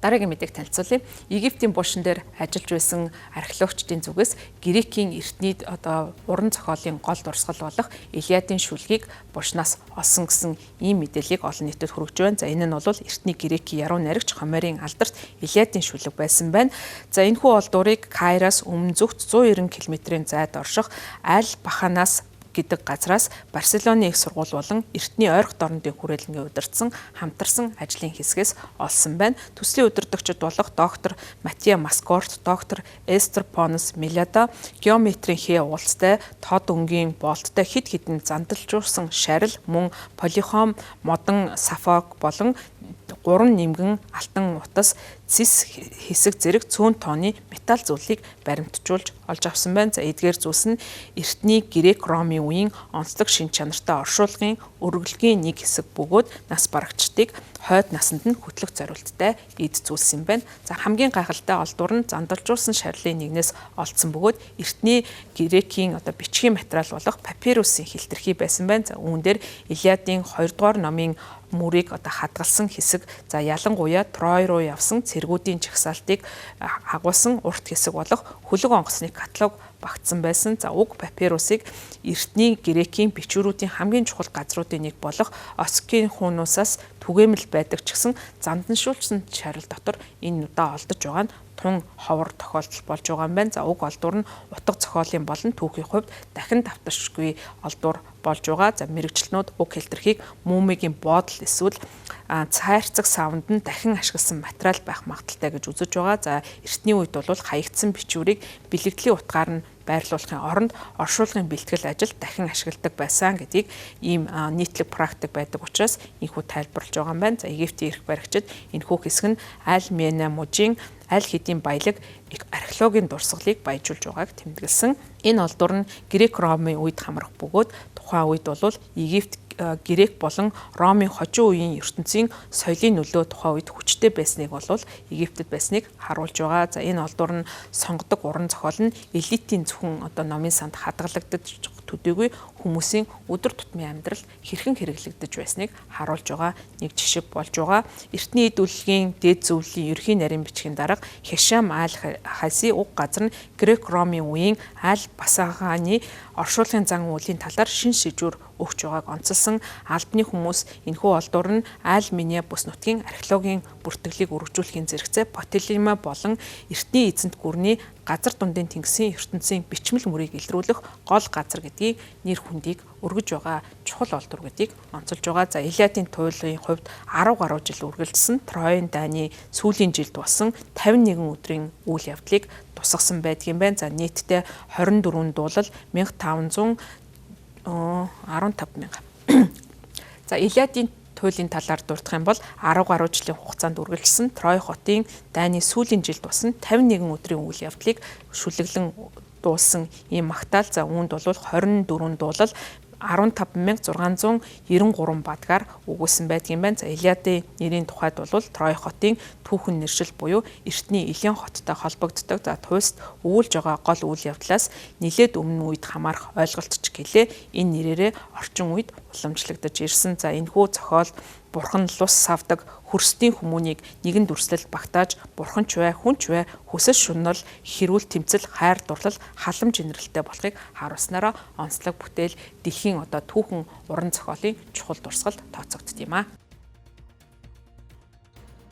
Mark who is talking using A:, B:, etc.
A: Дараагийн мэдээг танилцуулъя. Египтийн булшин дээр ажиллаж байсан археологчдын зүгээс Грекийн эртний уран зохиолын гол дурсгал болох Илиадын шүлгийг булшнаас олсон гэсэн ийм мэдээллийг олон нийтэд хүргэж байна. За энэ нь бол эртний Грекийн яруу найрагч Хомерын алдарт Илиадын шүлэг байсан байна. За энэхүү олдуурыг Кайроос өмнө зүгт 190 км-ийн зайд орших Аль Баханаас гэдэг газраас Барселоны их сургууль болон эртний ойрхон орнуудын хүрээлэнгийн удирдсан хамтарсан ажлын хэсгээс олсон байна. Төслийн удирдагчид болох доктор Матиа Маскорт, доктор Эстер Понс Милада, геометрийн хээ уулзтай, тод өнгийн болттой хэд хэдэн зандалжуулсан шарил, мөн полихом, модон сафок болон 3 нимгэн алтан утас цэс хэсэг зэрэг цөөн тооны металл зүйлийг баримтжуулж олж авсан байна. За эдгээр зүйлс нь эртний Грек-Ромын үеийн онцлог шин чанартай оршуулгын өргөлгийн нэг хэсэг бөгөөд нас барагчдыг хойд насанд нь хөтлөх зорилттой эд зүйлс юм байна. За хамгийн гайхалтай олдвор нь зандалжуулсан шарлын нэгнээс олдсон бөгөөд эртний Грекийн бичгийн материал болох папирусын хилтерхий байсан байна. За үүн дээр Илиадын 2 дугаар номын мөрийг хадгалсан хэсэг, за ялангуяа Трой руу явсан цэргүүдийн жагсаалтыг агуулсан урт хэсэг болох хөлөг онгоцны каталог багтсан байсан. За уг папирусыг эртний Грекийн бичвэрүүдийн хамгийн чухал газруудын нэг болох Оскийн хуунуусаас түгээмэл байдаг ч гэсэн занданшуулсан шарил дотор энэ удаа олдож байгаа нь тун ховор тохиолдол болж байгаа юм байна. За уг олдвор нь утга зохиолын болон түүхийн хувьд дахин давтаршгүй олдвор болж байгаа. За мэрэгчлэнүүд уг хилтерхийг мумигийн буудал эсвэл цайрцаг савнд нь дахин ашигласан материал байх магадaltaй гэж үзэж байгаа. За эртний үед бол хаягдсан бичвэрийг бэлэгдлийн утгаар нь байрлуулахын оронд оршуулгын бэлтгэл ажил дахин ашигладаг байсан гэдгийг ийм нийтлэг практик байдаг учраас энэхүү тайлбарлаж байгаа юм байна. За Египтийн эрх баригчид энэхүү хэсэг нь Аль Мена мужийн аль хэдийн баялаг археологийн дурсгалыг баяжуулж байгааг тэмдэглэсэн. Энэ олдвор нь Грек-Ромын үед хамрах бөгөөд тухайн үед бол Египт Грек болон Ромын хожим үеийн ертөнцийн соёлын нөлөө тухайн үед хүчтэй байсныг бол Египтэд байсныг харуулж байгаа. За энэ олдвор нь сонгодог уран зохиол нь элитийн зөвхөн номын санд хадгалагдаж төдийгүй хүмүүсийн өдөр тутмын амьдралд хэрхэн хэрэглэгдэж байсныг харуулж байгаа нэг жишээ болж байгаа. Эртний эд үйлгийн дээд зөвлөлийн ерхий нарийн бичгийн дарга Хешам Аль Хаси уг газар нь Грек-Ромын үеийн Аль Басаганы оршуулгын зан үйлийн талаар шин шижүүр өгч байгааг онцолсон албаны хүмүүс энэхүү олдвор нь Аль Минья бүс нутгийн археологийн бүртгэлийг өргөжүүлэхийн зэрэгцээ Потелима болон эртний эзэнт гүрний газар дундын тэнгисийн ертөнцийн бичмэл мөрийг илрүүлэх гол газар гэдгийг нэр хүндийг өргөж байгаа чухал олдвор гэдгийг онцолж байгаа. За Илиадын туйлын хувьд 10 гаруй жил үргэлжилсэн Троийн дайны сүүлийн жилд болсон 51 өдрийн үйл явдлыг тусгасан байдгийн байна. За нийтдээ 24 дуулал 1500 15,000. За Илиадын туйлын талаар дурдах юм бол 10 гаруй жилийн хугацаанд үргэлжилсэн Трой хотын дайны сүүлийн жилд болсон 51 өдрийн үйл явдлыг шүлэглэн дуулсан ийм магтаал. За үүнд бол 24 дуулал 15,693 бадгаар өгүүлсэн байдгийн байна. За Илиадын нэрийн тухайд бол Трой хотын түүхэн нэршил буюу эртний Илион хоттой холбогддог. За туйст өгүүлж байгаа гол үйл явдлаас нэлээд өмнө үед хамаарах ойлголтч гэлээ энэ нэрээрээ орчин үед уламжлагдаж ирсэн. За энэхүү зохиол Бурхан лус савдаг хөрсдийн хүмүүнийг нэгэн дүрслэл багтааж бурхан ч бай, хүн ч бай, хүсэл шунал, хэрүүл тэмцэл, хайр дурлал, халамж инрэлтэй болохыг харуулснараа онцлог бүтээл дэлхийн түүхэн уран зохиолын чухал дурсгалд тооцогдсон юм а.